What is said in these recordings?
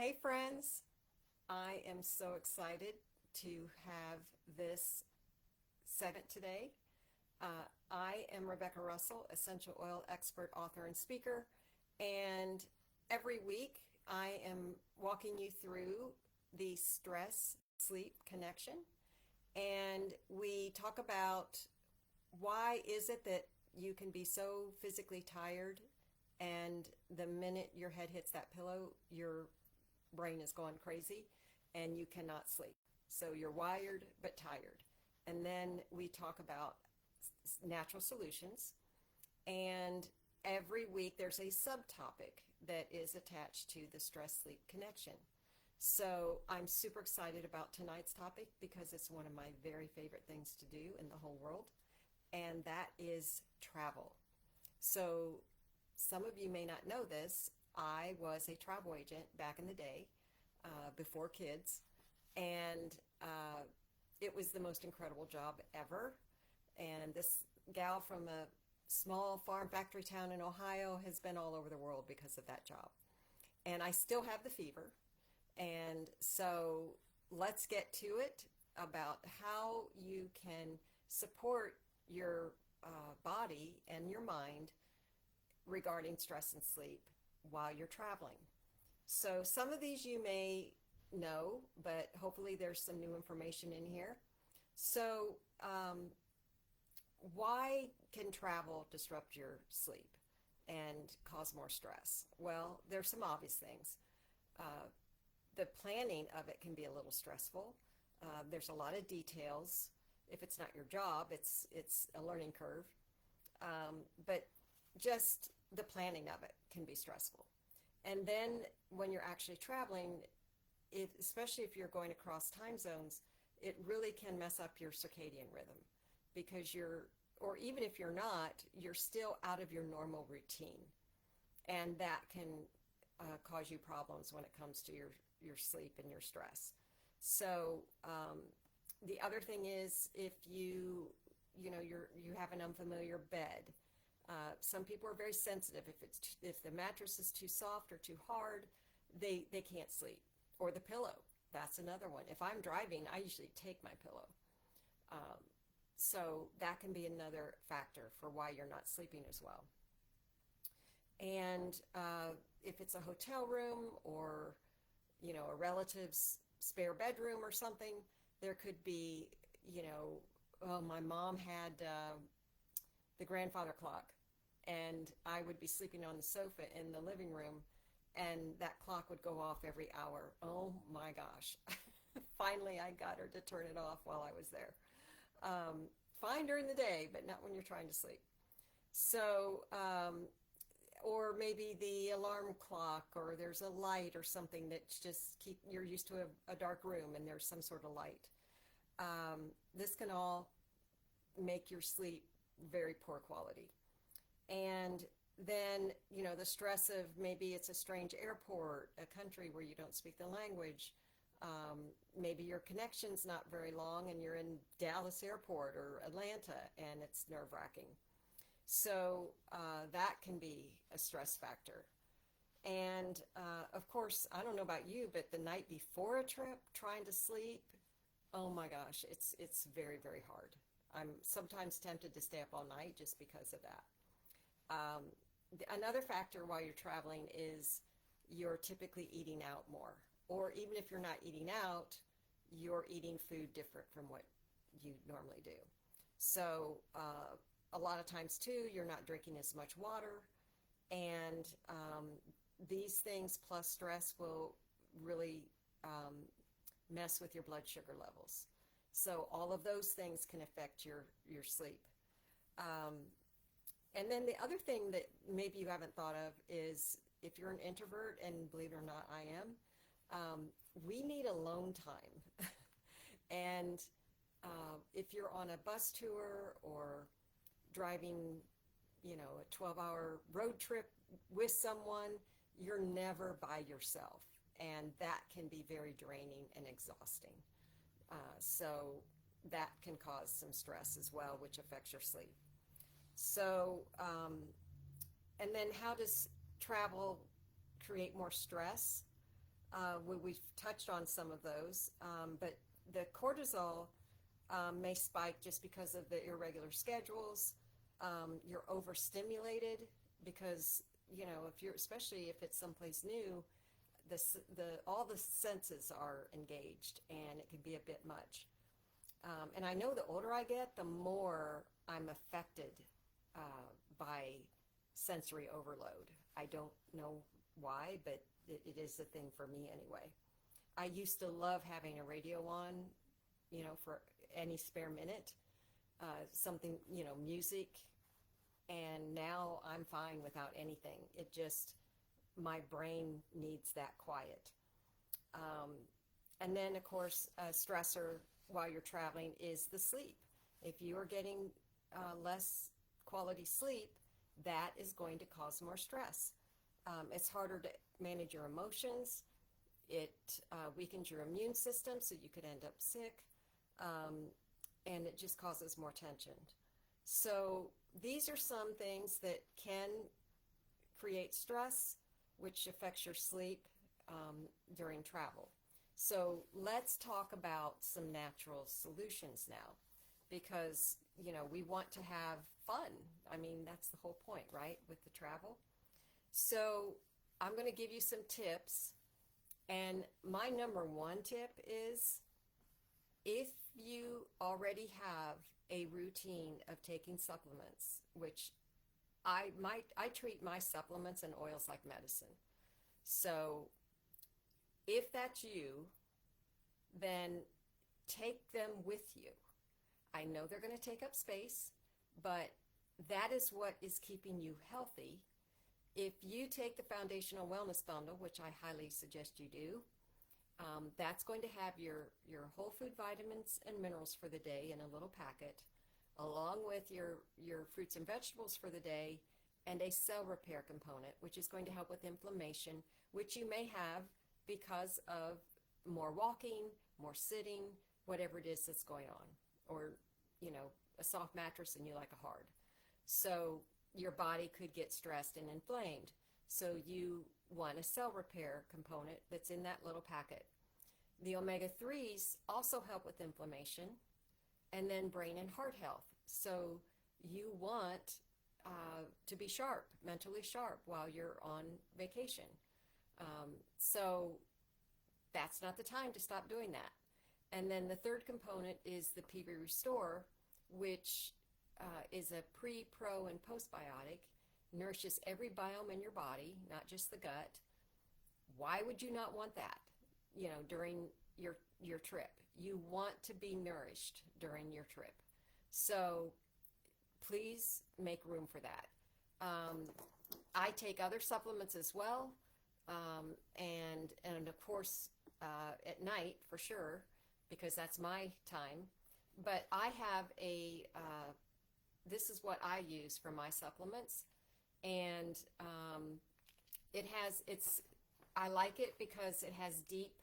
Hey friends, I am so excited to have this segment today. I am Rebecca Russell, essential oil expert, author, and speaker, and every week I am walking you through the stress sleep connection, and we talk about why is it that you can be so physically tired and the minute your head hits that pillow, your brain is going crazy and you cannot sleep. So you're wired but tired. And then we talk about natural solutions. And every week there's a subtopic that is attached to the stress sleep connection. So I'm super excited about tonight's topic because it's one of my very favorite things to do in the whole world, and that is travel. So some of you may not know this. I was a travel agent back in the day, before kids, and it was the most incredible job ever. And this gal from a small farm factory town in Ohio has been all over the world because of that job. And I still have the fever. And so let's get to it about how you can support your body and your mind regarding stress and sleep while you're traveling. So some of these you may know, but hopefully there's some new information in here. So why can travel disrupt your sleep and cause more stress? Well, there's some obvious things. Uh, the planning of it can be a little stressful. There's a lot of details. If it's not your job, it's a learning curve. But just the planning of it can be stressful. And then when you're actually traveling, especially if you're going across time zones, it really can mess up your circadian rhythm because or even if you're not, you're still out of your normal routine. And that can cause you problems when it comes to your sleep and your stress. So the other thing is if you have an unfamiliar bed. Some people are very sensitive. If the mattress is too soft or too hard, they can't sleep. Or the pillow. That's another one. If I'm driving, I usually take my pillow. So that can be another factor for why you're not sleeping as well. And if it's a hotel room or a relative's spare bedroom or something, there could be oh, my mom had the grandfather clock, and I would be sleeping on the sofa in the living room, and that clock would go off every hour. Oh my gosh. Finally, I got her to turn it off while I was there. Fine during the day, but not when you're trying to sleep. So, or maybe the alarm clock, or there's a light or something that's you're used to a dark room and there's some sort of light. This can all make your sleep very poor quality. And then, the stress of maybe it's a strange airport, a country where you don't speak the language. Maybe your connection's not very long and you're in Dallas Airport or Atlanta and it's nerve-wracking. So that can be a stress factor. And of course, I don't know about you, but the night before a trip, trying to sleep, oh my gosh, it's very, very hard. I'm sometimes tempted to stay up all night just because of that. Another factor while you're traveling is you're typically eating out more. Or even if you're not eating out, you're eating food different from what you normally do. So a lot of times too, you're not drinking as much water. And these things plus stress will really mess with your blood sugar levels. So all of those things can affect your sleep. And then the other thing that maybe you haven't thought of is if you're an introvert, and believe it or not, I am, we need alone time. And if you're on a bus tour or driving, a 12-hour road trip with someone, you're never by yourself. And that can be very draining and exhausting. So that can cause some stress as well, which affects your sleep. So, and then how does travel create more stress? We've touched on some of those, but the cortisol may spike just because of the irregular schedules. You're overstimulated because, if you're, especially if it's someplace new, all the senses are engaged, and it can be a bit much. And I know the older I get, the more I'm affected by sensory overload. I don't know why, but it is a thing for me anyway. I used to love having a radio on, for any spare minute, something, music, and now I'm fine without anything. It just, my brain needs that quiet. And then, of course, a stressor while you're traveling is the sleep. If you are getting less quality sleep, that is going to cause more stress. It's harder to manage your emotions. It weakens your immune system, so you could end up sick. And it just causes more tension. So these are some things that can create stress, which affects your sleep during travel. So let's talk about some natural solutions now, because, we want to have fun. I mean, that's the whole point, right, with the travel. So I'm going to give you some tips. And my number one tip is, if you already have a routine of taking supplements, which I treat my supplements and oils like medicine. So if that's you, then take them with you. I know they're going to take up space, but that is what is keeping you healthy. If you take the Foundational Wellness Bundle, which I highly suggest you do, that's going to have your whole food vitamins and minerals for the day in a little packet, along with your fruits and vegetables for the day, and a cell repair component, which is going to help with inflammation, which you may have because of more walking, more sitting, whatever it is that's going on, or, a soft mattress and you like a hard. So your body could get stressed and inflamed. So you want a cell repair component that's in that little packet. The omega-3s also help with inflammation, and then brain and heart health. So you want to be sharp, mentally sharp, while you're on vacation. So that's not the time to stop doing that. And then the third component is the PB Restore, which is a pre, pro, and postbiotic, nourishes every biome in your body, not just the gut. Why would you not want that, during your trip? You want to be nourished during your trip. So please make room for that. I take other supplements as well, and of course at night for sure, because that's my time. But I have this is what I use for my supplements, and I like it because it has deep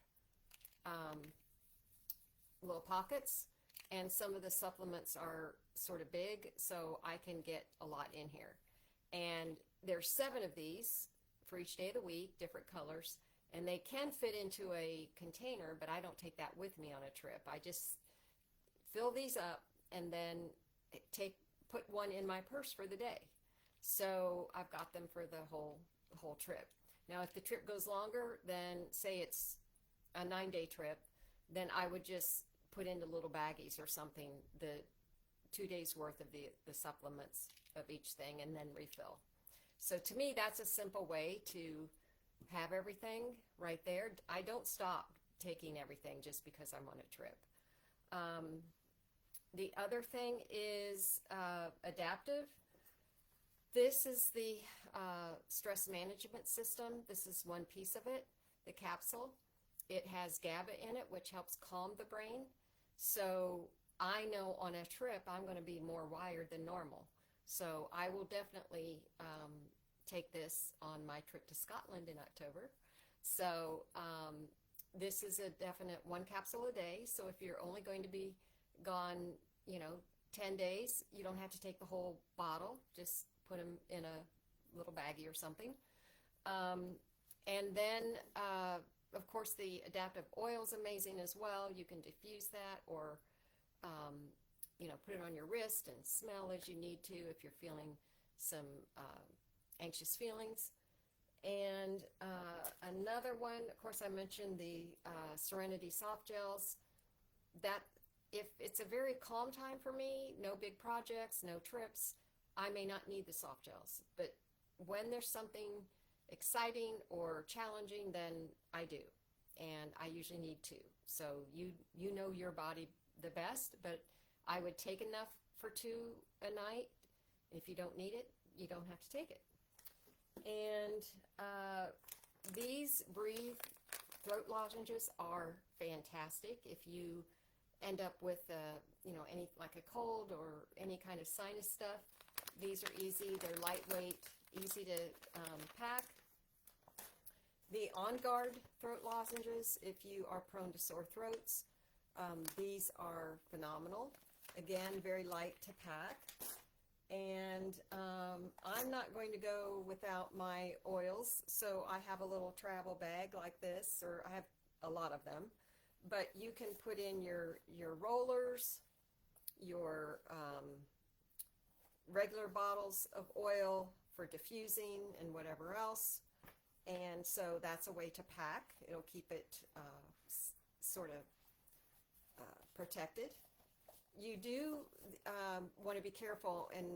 little pockets, and some of the supplements are sort of big, so I can get a lot in here. And there's 7 of these for each day of the week, different colors, and they can fit into a container, but I don't take that with me on a trip. I just fill these up and then put one in my purse for the day. So I've got them for the whole trip. Now, if the trip goes longer, then say it's a 9-day trip, then I would just put into little baggies or something the 2 days worth of the supplements of each thing, and then refill. So to me, that's a simple way to have everything right there. I don't stop taking everything just because I'm on a trip. The other thing is adaptive. This is the stress management system. This is one piece of it, the capsule. It has GABA in it, which helps calm the brain. So I know on a trip I'm going to be more wired than normal. So I will definitely take this on my trip to Scotland in October. So this is a definite 1 capsule a day. So if you're only going to be gone, 10 days, you don't have to take the whole bottle. Just put them in a little baggie or something. And then of course, the adaptive oil is amazing as well. You can diffuse that, or put it on your wrist and smell as you need to if you're feeling some anxious feelings. And another one, of course, I mentioned the Serenity soft gels. That if it's a very calm time for me, no big projects, no trips, I may not need the soft gels. But when there's something exciting or challenging, then I do, and I usually need two. So you know your body the best, but I would take enough for two a night. If you don't need it, you don't have to take it. And these Breathe throat lozenges are fantastic if you end up with any like a cold or any kind of sinus stuff. These are easy. They're lightweight, easy to pack. The On Guard throat lozenges, if you are prone to sore throats, these are phenomenal. Again, very light to pack. And I'm not going to go without my oils, so I have a little travel bag like this, or I have a lot of them. But you can put in your rollers, your regular bottles of oil for diffusing and whatever else. And so that's a way to pack. It'll keep it sort of protected. You do want to be careful and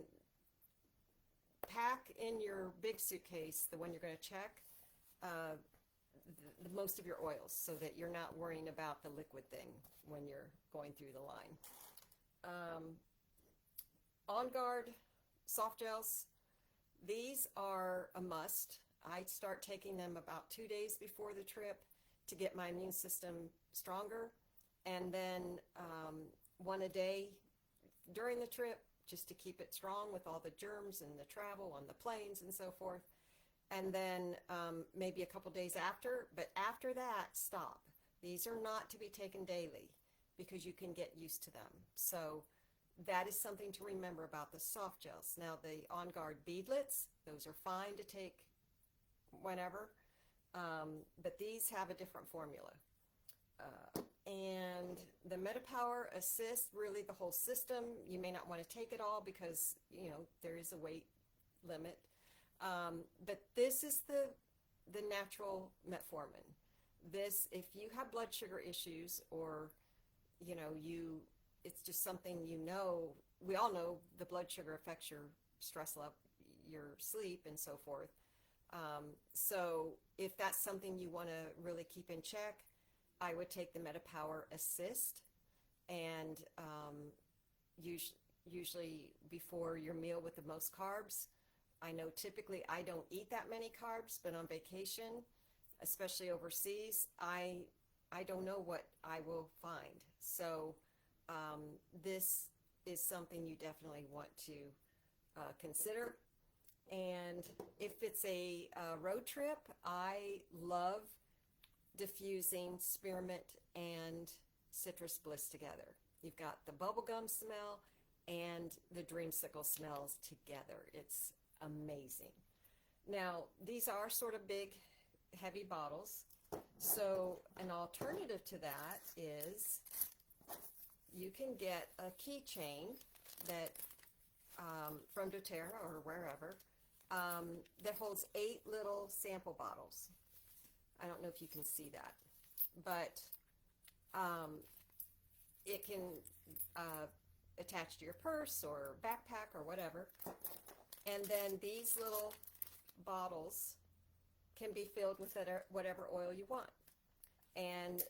pack in your big suitcase, the one you're going to check, most of your oils, so that you're not worrying about the liquid thing when you're going through the line. On Guard soft gels, these are a must. I start taking them about 2 days before the trip to get my immune system stronger, and then one a day during the trip just to keep it strong with all the germs and the travel on the planes and so forth. And then maybe a couple days after, but after that, stop. These are not to be taken daily because you can get used to them. So that is something to remember about the soft gels. Now, the On Guard beadlets, those are fine to take whenever, but these have a different formula. And the MetaPower Assist, really the whole system, you may not want to take it all because, there is a weight limit. But this is the natural metformin. This, if you have blood sugar issues, or, it's just something we all know the blood sugar affects your stress level, your sleep, and so forth. So if that's something you want to really keep in check, I would take the MetaPower Assist, and usually before your meal with the most carbs. I know typically I don't eat that many carbs, but on vacation, especially overseas, I don't know what I will find. So this is something you definitely want to consider. And if it's a road trip, I love diffusing spearmint and citrus bliss together. You've got the bubblegum smell and the dreamsicle smells together. It's amazing. Now, these are sort of big, heavy bottles. So an alternative to that is you can get a keychain that from doTERRA or wherever that holds 8 little sample bottles. I don't know if you can see that, but it can attach to your purse or backpack or whatever. And then these little bottles can be filled with whatever oil you want. And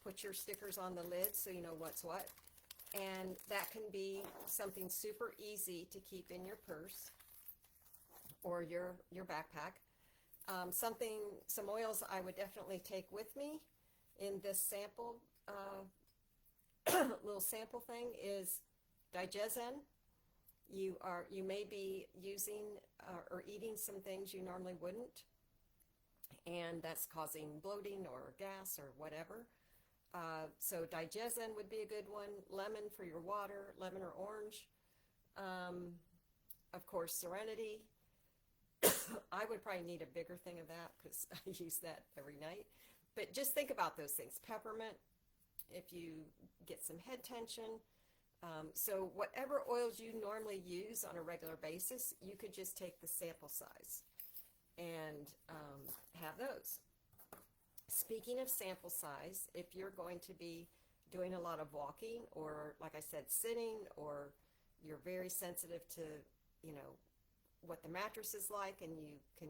put your stickers on the lid so you know what's what. And that can be something super easy to keep in your purse or your backpack. Some oils I would definitely take with me in this sample, little sample thing is Digezen. You may be using or eating some things you normally wouldn't, and that's causing bloating or gas or whatever. So Digezen would be a good one. Lemon for your water, lemon or orange. Of course, Serenity. I would probably need a bigger thing of that because I use that every night. But just think about those things. Peppermint, if you get some head tension. So whatever oils you normally use on a regular basis, you could just take the sample size and have those. Speaking of sample size, if you're going to be doing a lot of walking, or like I said, sitting, or you're very sensitive to, you know, what the mattress is like, and you can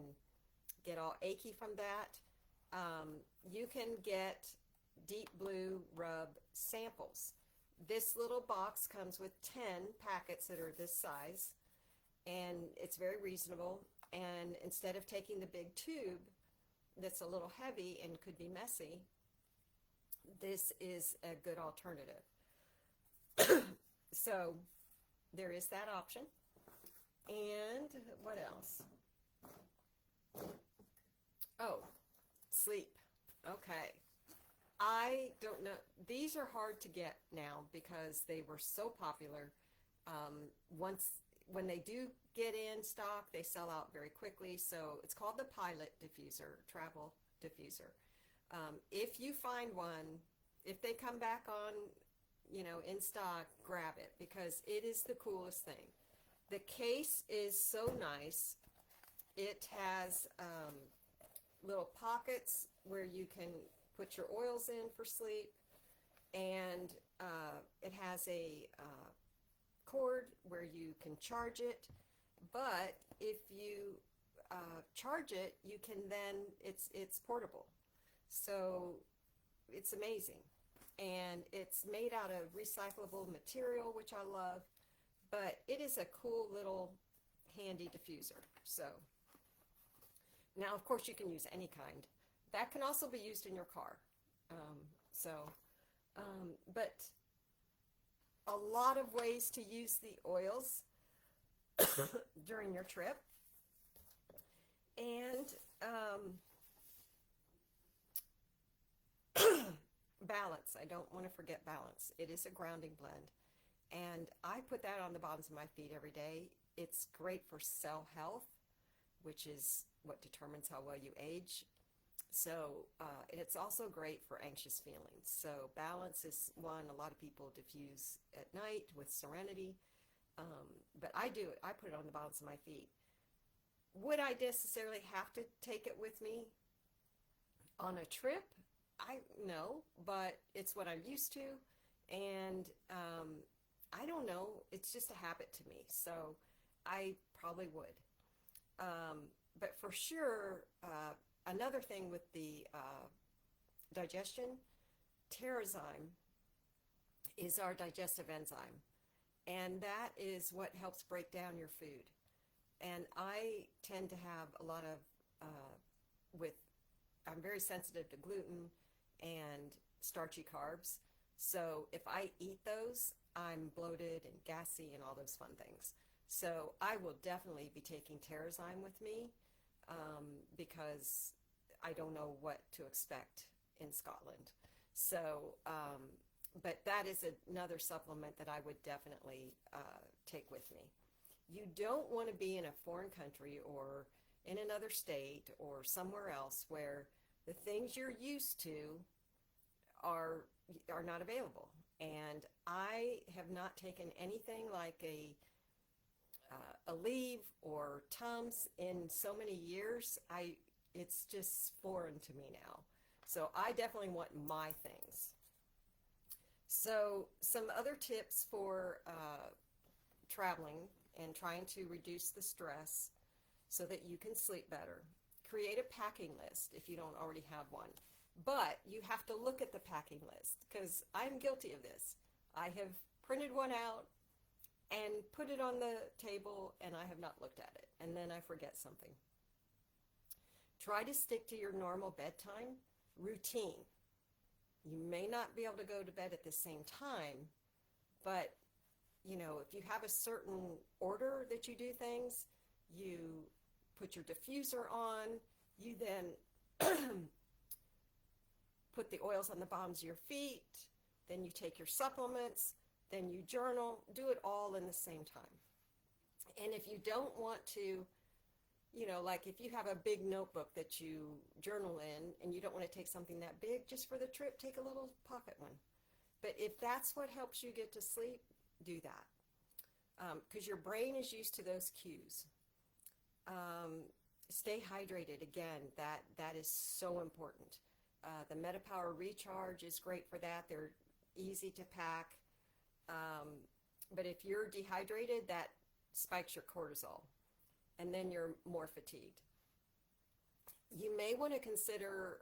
get all achy from that, you can get Deep Blue Rub samples. This little box comes with 10 packets that are this size, and it's very reasonable. And instead of taking the big tube that's a little heavy and could be messy, this is a good alternative. So there is that option. And what else? Oh, sleep. Okay. I don't know. These are hard to get now because they were so popular. Once when they do get in stock, they sell out very quickly. So it's called the Pilot Diffuser, Travel Diffuser. If you find one, if they come back on, you know, in stock, grab it because it is the coolest thing. The case is so nice. It has little pockets where you can put your oils in for sleep, and it has a cord where you can charge it. But if you charge it, you can then it's portable, so it's amazing, and it's made out of recyclable material, which I love. But it is a cool little handy diffuser. So now, of course, you can use any kind. That can also be used in your car. But a lot of ways to use the oils during your trip. And balance. I don't want to forget balance. It is a grounding blend. And I put that on the bottoms of my feet every day. It's great for cell health, which is what determines how well you age. So it's also great for anxious feelings. So balance is one a lot of people diffuse at night with Serenity. But I do it. I put it on the bottoms of my feet. Would I necessarily have to take it with me on a trip? No, but it's what I'm used to. And I don't know. It's just a habit to me. So I probably would. But for sure, another thing with the digestion, Terrazyme is our digestive enzyme. And that is what helps break down your food. And I tend to have a lot of, I'm very sensitive to gluten and starchy carbs. So if I eat those, I'm bloated and gassy and all those fun things. So I will definitely be taking Terrazyme with me because I don't know what to expect in Scotland. So, but that is another supplement that I would definitely take with me. You don't want to be in a foreign country or in another state or somewhere else where the things you're used to are not available. And I have not taken anything like a Aleve or Tums in so many years. It's just foreign to me now. So I definitely want my things. So some other tips for traveling and trying to reduce the stress so that you can sleep better. Create a packing list if you don't already have one. But you have to look at the packing list because I'm guilty of this. I have printed one out and put it on the table and I have not looked at it. And then I forget something. Try to stick to your normal bedtime routine. You may not be able to go to bed at the same time, but you know, if you have a certain order that you do things, you put your diffuser on, you then put the oils on the bottoms of your feet, then you take your supplements, then you journal, do it all in the same time. And if you don't want to like if you have a big notebook that you journal in and you don't want to take something that big just for the trip, take a little pocket one. But if that's what helps you get to sleep, do that. Because your brain is used to those cues. Um, Stay hydrated. Again, that is so important. The MetaPower Recharge is great for that. They're easy to pack. Um, but if you're dehydrated, that spikes your cortisol, and then you're more fatigued. You may want to consider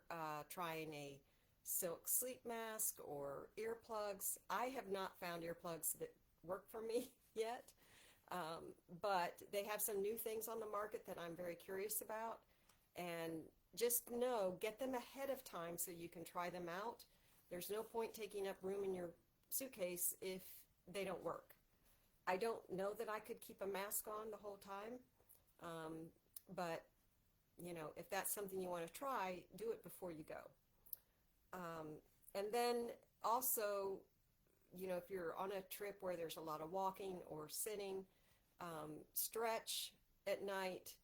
trying a silk sleep mask or earplugs. I have not found earplugs that work for me yet, but they have some new things on the market that I'm very curious about. And just know, get them ahead of time so you can try them out. There's no point taking up room in your suitcase if they don't work. I don't know that I could keep a mask on the whole time, but if that's something you want to try, do it before you go. And then also, if you're on a trip where there's a lot of walking or sitting, stretch at night.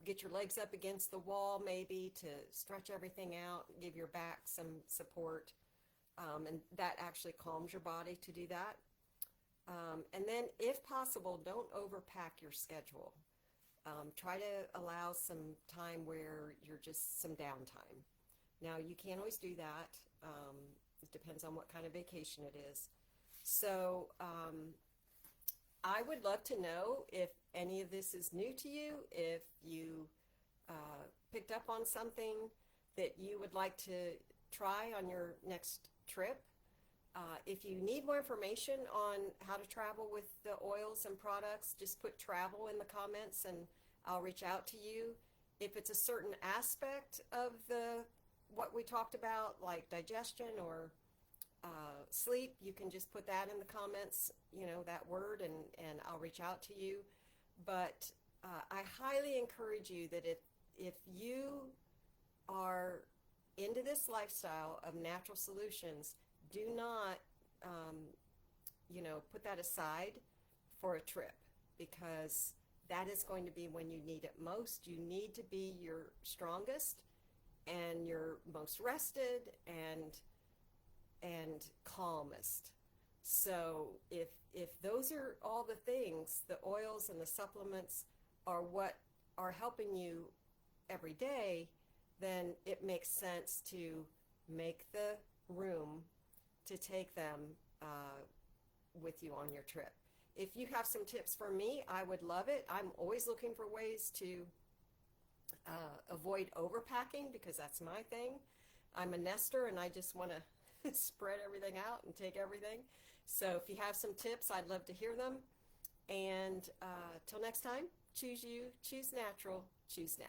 Get your legs up against the wall maybe to stretch everything out, give your back some support, and that actually calms your body to do that. And then, if possible, don't overpack your schedule. Try to allow some time where you're just some downtime. Now, you can't always do that. It depends on what kind of vacation it is. So, I would love to know if any of this is new to you, if you picked up on something that you would like to try on your next trip. If you need more information on how to travel with the oils and products, just put travel in the comments and I'll reach out to you. If it's a certain aspect of what we talked about, like digestion or sleep, you can just put that in the comments, that word, and I'll reach out to you. But I highly encourage you that if you are into this lifestyle of natural solutions, do not, put that aside for a trip, because that is going to be when you need it most. You need to be your strongest and your most rested and calmest. So if those are all the things, the oils and the supplements are what are helping you every day, then it makes sense to make the room to take them with you on your trip. If you have some tips for me, I would love it. I'm always looking for ways to avoid overpacking, because that's my thing. I'm a nester and I just want to spread everything out and take everything. So if you have some tips, I'd love to hear them. And till next time, choose you, choose natural, choose now.